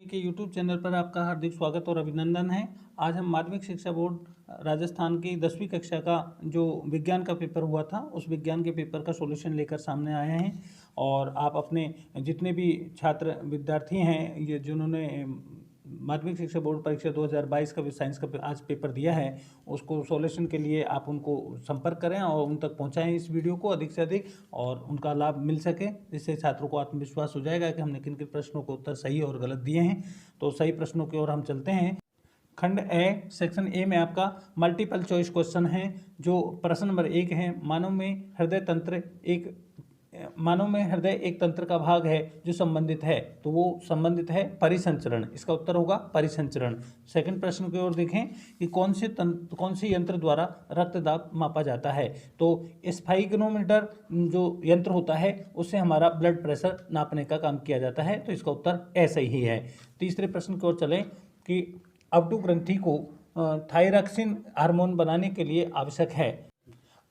के YouTube channel पर आपका हार्दिक स्वागत और अभिनंदन है। आज हम माध्यमिक शिक्षा बोर्ड राजस्थान की 10वीं कक्षा का जो विज्ञान का पेपर हुआ था उस विज्ञान के पेपर का सॉल्यूशन लेकर सामने आए हैं। और आप अपने जितने भी छात्र विद्यार्थी हैं ये जिन्होंने माध्यमिक शिक्षा बोर्ड परीक्षा 2022 का साइंस का आज पेपर दिया है उसको सॉल्यूशन के लिए आप उनको संपर्क करें और उन तक पहुंचाएं इस वीडियो को अधिक से अधिक और उनका लाभ मिल सके, जिससे छात्रों को आत्मविश्वास हो जाएगा कि हमने किन किन प्रश्नों को उत्तर सही और गलत दिए हैं। तो सही प्रश्नों की ओर हम चलते हैं। खंड ए सेक्शन ए में आपका मल्टीपल चॉइस क्वेश्चन है। जो प्रश्न नंबर 1 है, मानव में हृदय एक तंत्र का भाग है जो संबंधित है, तो वो संबंधित है परिसंचरण। इसका उत्तर होगा परिसंचरण। सेकंड प्रश्न की ओर देखें कि कौन से यंत्र द्वारा रक्तदाब मापा जाता है, तो स्फाइगनोमीटर जो यंत्र होता है उससे हमारा ब्लड प्रेशर नापने का काम किया जाता है, तो इसका उत्तर ऐसा ही है। तीसरे प्रश्न की ओर चलें कि अवटु ग्रंथि को थायरॉक्सिन हार्मोन बनाने के लिए आवश्यक है।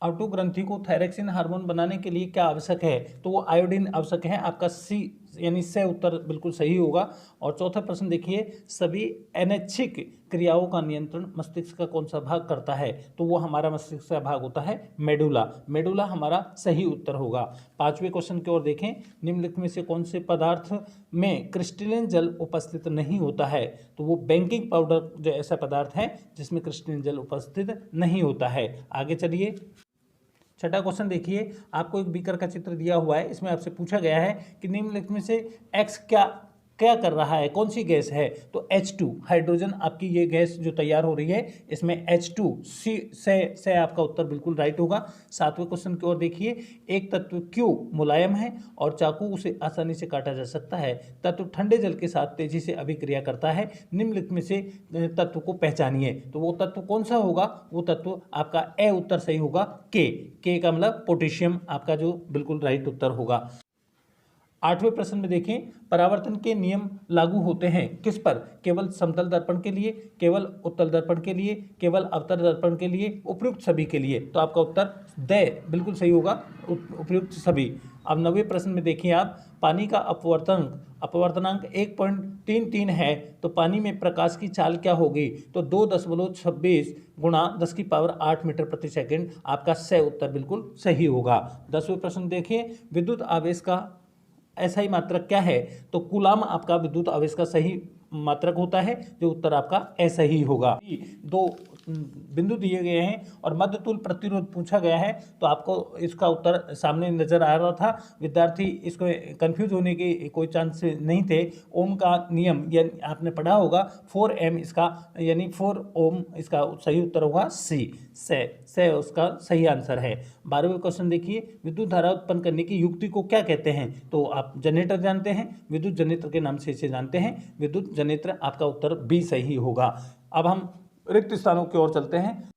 अवटु ग्रंथि को थायरॉक्सिन हार्मोन बनाने के लिए क्या आवश्यक है, तो वो आयोडीन आवश्यक है। आपका सी यानी से उत्तर बिल्कुल सही होगा। और चौथा प्रश्न देखिए, सभी अनैच्छिक क्रियाओं का नियंत्रण मस्तिष्क का कौन सा भाग करता है, तो वो हमारा मस्तिष्क का भाग होता है मेडुला। मेडुला हमारा सही उत्तर होगा। पांचवें क्वेश्चन की ओर देखें, निम्नलिखित में से कौन से पदार्थ में क्रिस्टलीन जल उपस्थित नहीं होता है, तो वो बेकिंग पाउडर जो ऐसा पदार्थ है जिसमें क्रिस्टलीन जल उपस्थित नहीं होता है। आगे चलिए, छठा क्वेश्चन देखिए, आपको एक बीकर का चित्र दिया हुआ है। इसमें आपसे पूछा गया है कि निम्नलिखित में से एक्स क्या कर रहा है, कौन सी गैस है, तो H2 हाइड्रोजन आपकी ये गैस जो तैयार हो रही है इसमें H2 से आपका उत्तर बिल्कुल राइट होगा। सातवें क्वेश्चन की ओर देखिए, एक तत्व क्यों मुलायम है और चाकू उसे आसानी से काटा जा सकता है, तत्व ठंडे जल के साथ तेजी से अभिक्रिया करता है, निम्नलिखित में से तत्व को पहचानिए, तो वो तत्व कौन सा होगा, वो तत्व आपका ए उत्तर सही होगा। के का मतलब पोटेशियम आपका जो बिल्कुल राइट उत्तर होगा। आठवें प्रश्न में देखें, परावर्तन के नियम लागू होते हैं किस पर, केवल समतल दर्पण के लिए, केवल उत्तल दर्पण के लिए, केवल अवतल दर्पण के लिए, उपयुक्त सभी के लिए, तो आपका उत्तर द बिल्कुल सही होगा, उपयुक्त सभी। अब 9वें प्रश्न में देखिए आप, पानी का अपवर्तनांक 1.33 है, तो पानी में प्रकाश की चाल क्या होगी, तो 2.26 गुणा 10⁸ मीटर प्रति सेकंड, आपका स उत्तर बिल्कुल सही होगा। 10वें प्रश्न देखिए, विद्युत आवेश का ऐसा ही मात्रक क्या है, तो कूलाम आपका विद्युत आवेश का सही मात्रक होता है, जो उत्तर आपका ऐसा ही होगा। दो बिंदु दिए गए हैं और मध्य तुल प्रतिरोध पूछा गया है, तो आपको इसका उत्तर सामने नजर आ रहा था। विद्यार्थी इसको कंफ्यूज होने के कोई चांस नहीं थे। ओम का नियम यानी आपने पढ़ा होगा 4m इसका यानी 4 ओम इसका सही उत्तर होगा सी से उसका सही आंसर है। 12वें क्वेश्चन देखिए, विद्युत धारा उत्पन्न करने की युक्ति को क्या कहते हैं, तो आप जनरेटर जानते हैं, विद्युत जनरेटर के नाम से इसे जानते हैं, विद्युत जनरेटर, आपका उत्तर बी सही होगा। अब हम रिक्त स्थानों की ओर चलते हैं।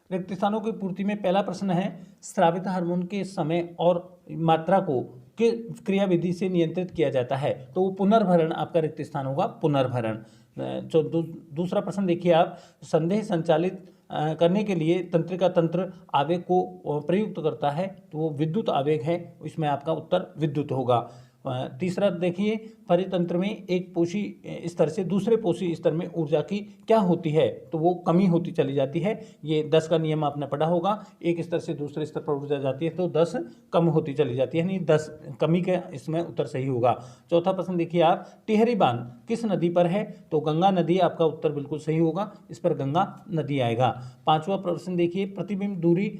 रिक्त स्थानों की पूर्ति में पहला प्रश्न है, स्रावित हार्मोन के समय और मात्रा को किस क्रिया विधि से नियंत्रित किया जाता है, तो वो पुनर्भरण आपका रिक्त स्थान होगा, पुनर्भरण। जो दूसरा प्रश्न देखिए आप, संदेह संचालित करने के लिए तंत्रिका तंत्र आवेग को प्रयुक्त करता है, तो वो विद्युत आवेग है, इसमें आपका उत्तर विद्युत होगा। तीसरा देखिए, परितंत्र में एक पोषी स्तर से दूसरे पोषी स्तर में ऊर्जा की क्या होती है, तो वो कमी होती चली जाती है। ये 10 का नियम आपने पढ़ा होगा, एक स्तर से दूसरे स्तर पर ऊर्जा जाती है तो 10 कम होती चली जाती है, यानी 10 कमी का इसमें उत्तर सही होगा। चौथा प्रश्न देखिए आप, टिहरी बांध किस नदी पर है, तो गंगा नदी, आपका उत्तर बिल्कुल सही होगा, इस पर गंगा नदी आएगा। पांचवा प्रश्न देखिए, प्रतिबिंब दूरी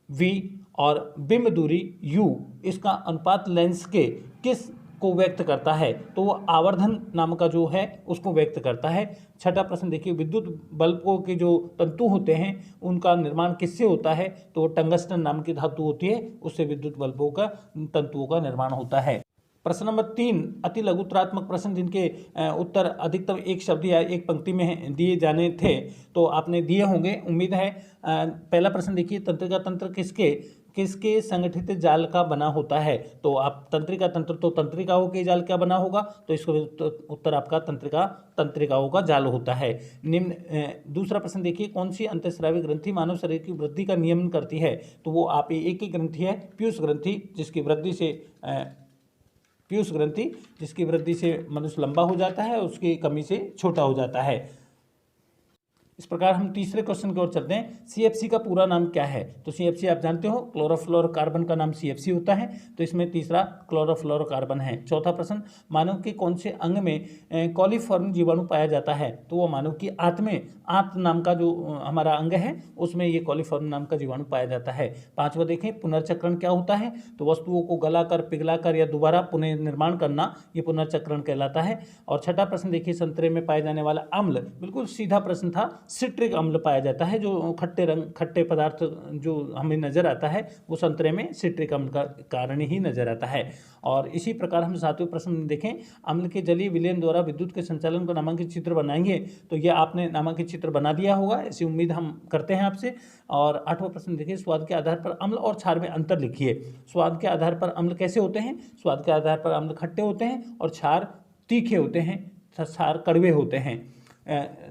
v और बिंब दूरी u, इसका अनुपात लेंस के किस को व्यक्त करता है, तो वो आवर्धन नाम का जो है उसको व्यक्त करता है। छठा प्रश्न देखिए, विद्युत बल्बों के जो तंतु होते हैं उनका निर्माण किससे होता है, तो वो टंगस्टन नाम की धातु होती है, उससे विद्युत बल्बों का तंतुओं का निर्माण होता है। प्रश्न नंबर 3, अति लघुत्रात्मक प्रश्न जिनके उत्तर अधिकतम एक शब्द या एक पंक्ति में दिए जाने थे, तो आपने दिए होंगे, उम्मीद है। पहला प्रश्न देखिए, तंत्रिका तंत्र किसके संगठित जाल का बना होता है, तो आप तंत्रिका तंत्र तो तंत्रिकाओं के जाल का बना होगा, तो इसका उत्तर आपका तंत्रिकाओं का जाल होता है। दूसरा प्रश्न देखिए, कौन सी अंतःस्रावी ग्रंथि मानव शरीर की वृद्धि का नियमन करती है, तो वो आप एक ही ग्रंथि है, पीयूष ग्रंथि, जिसकी वृद्धि से पीयूष ग्रंथि, जिसकी वृद्धि से मनुष्य लंबा हो जाता है, उसकी कमी से छोटा हो जाता है। इस प्रकार हम तीसरे क्वेश्चन की ओर चलते हैं। सीएफसी का पूरा नाम क्या है? तो सीएफसी आप जानते हो, क्लोरोफ्लोरोकार्बन का नाम सीएफसी होता है, तो इसमें तीसरा क्लोरोफ्लोरोकार्बन है। चौथा प्रश्न, मानव के कौन से अंग में कॉलीफॉर्म जीवाणु पाया जाता है? तो वो मानव की आंत में, आंत नाम का जो हमारा अंग है उसमें ये कॉलीफॉर्म नाम का जीवाणु पाया जाता है। पांचवा देखें, पुनर्चक्रण क्या होता है? तो वस्तुओं को गलाकर, पिघलाकर या दोबारा पुनः निर्माण करना, ये पुनर्चक्रण कहलाता है। और छठा प्रश्न देखिए, संतरे में पाए जाने वाला अम्ल, बिल्कुल सीधा प्रश्न था, सिट्रिक अम्ल पाया जाता है। जो खट्टे पदार्थ जो हमें नजर आता है वो संतरे में सिट्रिक अम्ल का कारण ही नजर आता है। और इसी प्रकार हम सातवें प्रश्न में देखें, अम्ल के जलीय विलयन द्वारा विद्युत के संचालन का नामांकित चित्र बनाएंगे। तो ये आपने नामांकित चित्र बना दिया होगा, ऐसी उम्मीद हम करते हैं आपसे। और आठवां प्रश्न देखिए, स्वाद के आधार पर अम्ल और क्षार में अंतर लिखिए। स्वाद के आधार पर अम्ल कैसे होते हैं? स्वाद के आधार पर अम्ल खट्टे होते हैं और क्षार तीखे होते हैं, क्षार कड़वे होते हैं।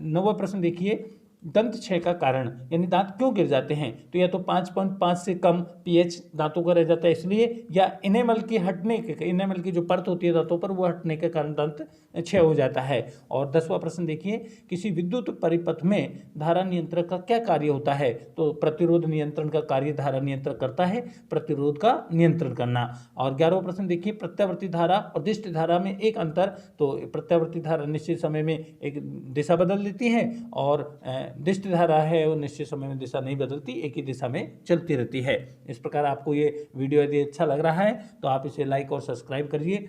नौवां प्रश्न देखिए, दंत क्षय का कारण, यानी दांत क्यों गिर जाते हैं? तो या तो 5.5 से कम पीएच दांतों का रह जाता है इसलिए, या इनेमल की हटने के, इनेमल की जो परत होती है दांतों पर, वो हटने के कारण दंत क्षय हो जाता है। और 10वां प्रश्न देखिए, किसी विद्युत परिपथ में धारा नियंत्रक का क्या कार्य होता है? तो प्रतिरोध नियंत्रण का कार्य धारा नियंत्रक करता है, प्रतिरोध का नियंत्रण करना। और 11वां प्रश्न देखिए, प्रत्यावर्ती धारा और दिष्ट धारा में एक अंतर। तो प्रत्यावर्ती धारा निश्चित समय में एक दिशा बदल देती है, और दिष्ट धारा है वो निश्चित समय में दिशा नहीं बदलती, एक ही दिशा में चलती रहती है। इस प्रकार आपको ये वीडियो यदि अच्छा लग रहा है तो आप इसे लाइक और सब्सक्राइब करिए,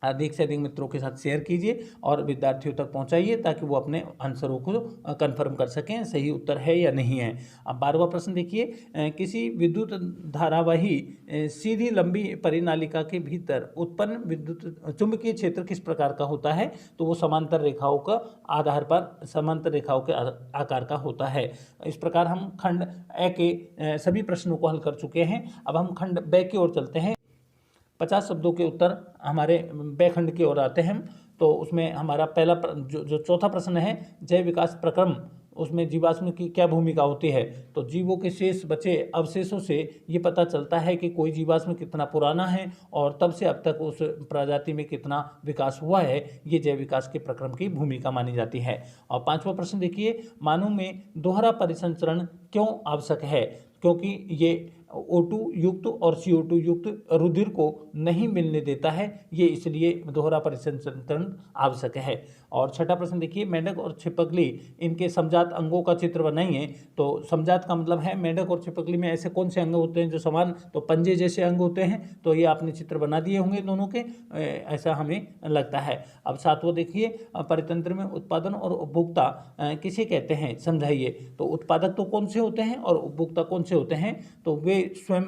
अधिक से अधिक मित्रों के साथ शेयर कीजिए और विद्यार्थियों तक पहुंचाइए, ताकि वो अपने आंसरों को कंफर्म कर सकें सही उत्तर है या नहीं है। अब 12वां प्रश्न देखिए, किसी विद्युत धारावाही सीधी लंबी परिनालिका के भीतर उत्पन्न विद्युत चुंबकीय क्षेत्र किस प्रकार का होता है? तो वो समांतर रेखाओं का आधार पर, समांतर रेखाओं के आकार का होता है। इस प्रकार हम खंड ए के सभी प्रश्नों को हल कर चुके हैं। अब हम खंड ब की ओर चलते हैं। 50 शब्दों के उत्तर हमारे ब खंड की ओर आते हैं। तो उसमें हमारा पहला जो चौथा प्रश्न है, जैव विकास प्रक्रम, उसमें जीवाश्म की क्या भूमिका होती है? तो जीवों के शेष बचे अवशेषों से ये पता चलता है कि कोई जीवाश्म कितना पुराना है और तब से अब तक उस प्रजाति में कितना विकास हुआ है, ये जैव विकास के प्रक्रम की भूमिका मानी जाती है। और 5वां प्रश्न देखिए, मानव में दोहरा परिसंचरण क्यों आवश्यक है? क्योंकि ये O2 युक्त और CO2 युक्त रुधिर को नहीं मिलने देता है, ये इसलिए दोहरा परिसंचरण आवश्यक है। और छठा प्रश्न देखिए, मेंढक और छिपकली, इनके समजात अंगों का चित्र बनाइए। तो समजात का मतलब है मेंढक और छिपकली में ऐसे कौन से अंग होते हैं जो समान, तो पंजे जैसे अंग होते हैं। तो ये आपने चित्र बना दिए होंगे दोनों के, ऐसा हमें लगता है। अब 7वां देखिए, परितंत्र में उत्पादन और उपभोक्ता किसे कहते हैं, समझाइए। तो उत्पादक तो कौन से होते हैं और उपभोक्ता कौन से होते हैं? तो वे स्वयं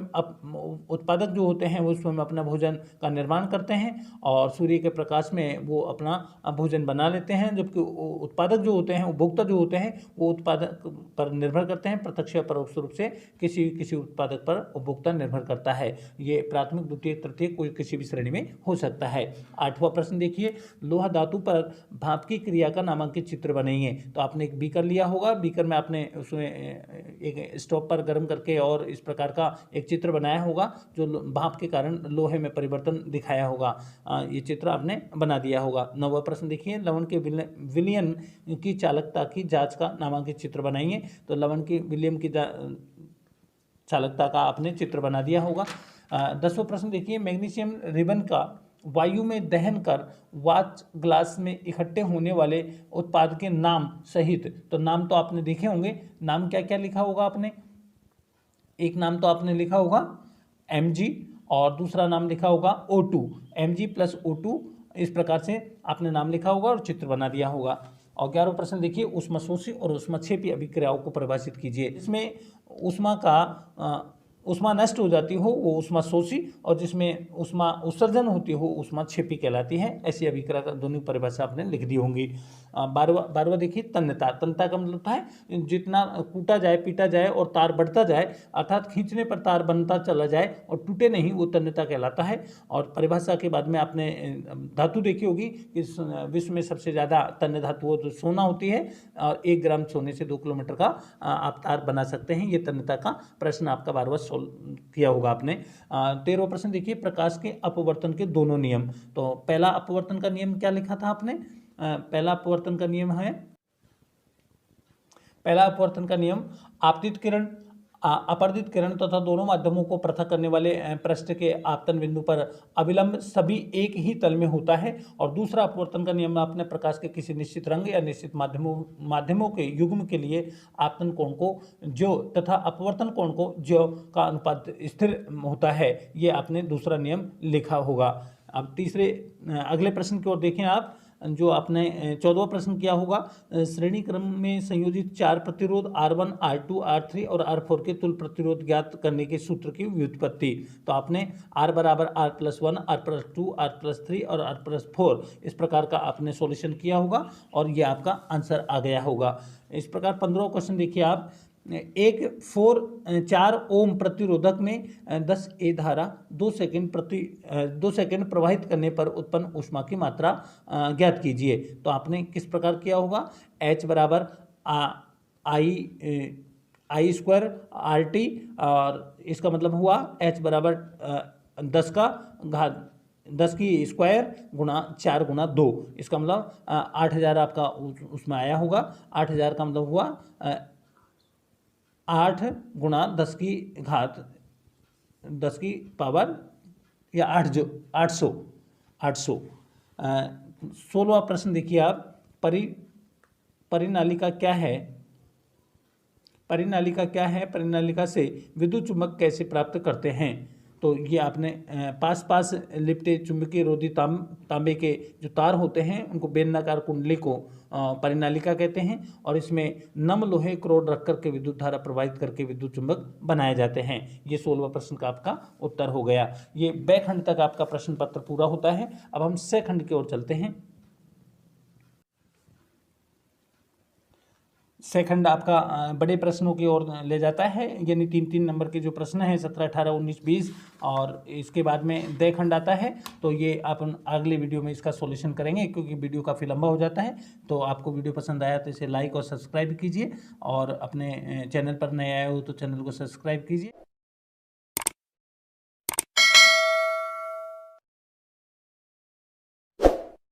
उत्पादक जो होते हैं वो स्वयं अपना भोजन का निर्माण करते हैं और सूर्य के प्रकाश में वो अपना भोजन बना लेते हैं, जबकि उत्पादक जो होते हैं, उपभोक्ता जो होते हैं, वो उत्पादक पर निर्भर करते हैं, प्रत्यक्ष या परोक्ष रूप से किसी उत्पादक पर उपभोक्ता निर्भर करता है। ये प्राथमिक, द्वितीयक, तृतीयक कोई किसी भी श्रेणी में हो सकता है। 8वां प्रश्न देखिए, लोहा धातु पर भाप की क्रिया का नामांकित चित्र बनाइए। तो आपने एक बीकर लिया होगा, बीकर में आपने उसमें एक स्टोव पर गर्म करके और इस प्रकार का एक चित्र बनाया होगा जो भाप के कारण लोहे में परिवर्तन दिखाया होगा। ये चित्र आपने बना दिया होगा। 9वां प्रश्न देखिए, लवण के विलयन की चालकता की जांच का नामांकित चित्र बनाइए। तो लवण की विलयन की चालकता का आपने चित्र बना दिया होगा। 10वां प्रश्न देखिए, मैग्नीशियम रिबन का वायु में दहन कर वाच ग्लास में इकट्ठे होने वाले उत्पाद के नाम सहित, तो नाम तो आपने देखे होंगे, नाम क्या क्या लिखा होगा आपने? एक नाम तो आपने लिखा होगा Mg और दूसरा नाम लिखा होगा O2, Mg प्लस O2, इस प्रकार से आपने नाम लिखा होगा और चित्र बना दिया होगा। और 11वां प्रश्न देखिए, ऊष्माशोषी और ऊष्माक्षेपी अभिक्रियाओं को परिभाषित कीजिए। इसमें ऊष्मा नष्ट हो जाती हो वो ऊष्माशोषी, और जिसमें ऊष्मा उत्सर्जन होती हो ऊष्माक्षेपी कहलाती है। ऐसी अभिक्रिया का दोनों परिभाषा आपने लिख दी होंगी। 12वां देखिए, तन्यता। तन्यता का मतलब है जितना कूटा जाए, पीटा जाए और तार बढ़ता जाए, अर्थात खींचने पर तार बनता चला जाए और टूटे नहीं, वो तन्यता कहलाता है। और परिभाषा के बाद में आपने धातु देखी होगी कि विश्व में सबसे ज़्यादा तन्य धातु तो सोना होती है, और 1 ग्राम सोने से 2 किलोमीटर का आप तार बना सकते हैं। ये तन्यता का प्रश्न आपका 12वां किया होगा आपने। 13वां प्रश्न देखिए, प्रकाश के अपवर्तन के दोनों नियम। तो पहला अपवर्तन का नियम क्या लिखा था आपने? पहला अपवर्तन का नियम है, पहला अपवर्तन का नियम, आपतित किरण, अपराजित किरण तथा दोनों माध्यमों को पृथक करने वाले पृष्ठ के आपतन बिंदु पर अविलंब सभी एक ही तल में होता है। और दूसरा अपवर्तन का नियम आपने प्रकाश के किसी निश्चित रंग या निश्चित माध्यमों के युग्म के लिए आपतन कोण को ज्यो तथा अपवर्तन कोण को ज्यो का अनुपात स्थिर होता है। ये आपने दूसरा नियम लिखा होगा। अब अगले प्रश्न की ओर देखें आप, जो आपने 14वां प्रश्न किया होगा, श्रेणी क्रम में संयोजित 4 प्रतिरोध R1, R2, R3 और R4 के तुल्य प्रतिरोध ज्ञात करने के सूत्र की व्युत्पत्ति। तो आपने R बराबर R+1, R+2, R+3 और R+4 इस प्रकार का आपने सॉल्यूशन किया होगा और ये आपका आंसर आ गया होगा। इस प्रकार 15वां क्वेश्चन देखिए आप, एक 4 ओम प्रतिरोधक में 10 ए धारा 2 सेकंड प्रवाहित करने पर उत्पन्न ऊष्मा की मात्रा ज्ञात कीजिए। तो आपने किस प्रकार किया होगा? H बराबर आई स्क्वायर RT, और इसका मतलब हुआ H बराबर 10 की स्क्वायर गुणा 4 गुणा 2, इसका मतलब 8000 आपका उसमें आया होगा। 8000 का मतलब हुआ 8 गुणा 10 की घात 10 की पावर या 800। 16वां प्रश्न देखिए आप, परिनालिका क्या है? परिनालिका से विद्युत चुम्बक कैसे प्राप्त करते हैं? तो ये आपने पास लिपटे चुंबकीय रोधी तांबे के जो तार होते हैं उनको बेलनाकार कुंडली को परिनालिका कहते हैं, और इसमें नम लोहे क्रोड रख करके विद्युत धारा प्रवाहित करके विद्युत चुंबक बनाए जाते हैं। ये 16वां प्रश्न का आपका उत्तर हो गया। ये ब खंड तक आपका प्रश्न पत्र पूरा होता है। अब हम स खंड की ओर चलते हैं। सेकंड आपका बड़े प्रश्नों की ओर ले जाता है, यानी 3 नंबर के जो प्रश्न हैं 17, 18, 19, 20, और इसके बाद में दे खंड आता है। तो ये आप अगले वीडियो में इसका सॉल्यूशन करेंगे, क्योंकि वीडियो काफ़ी लंबा हो जाता है। तो आपको वीडियो पसंद आया तो इसे लाइक और सब्सक्राइब कीजिए, और अपने चैनल पर नए आए हो तो चैनल को सब्सक्राइब कीजिए।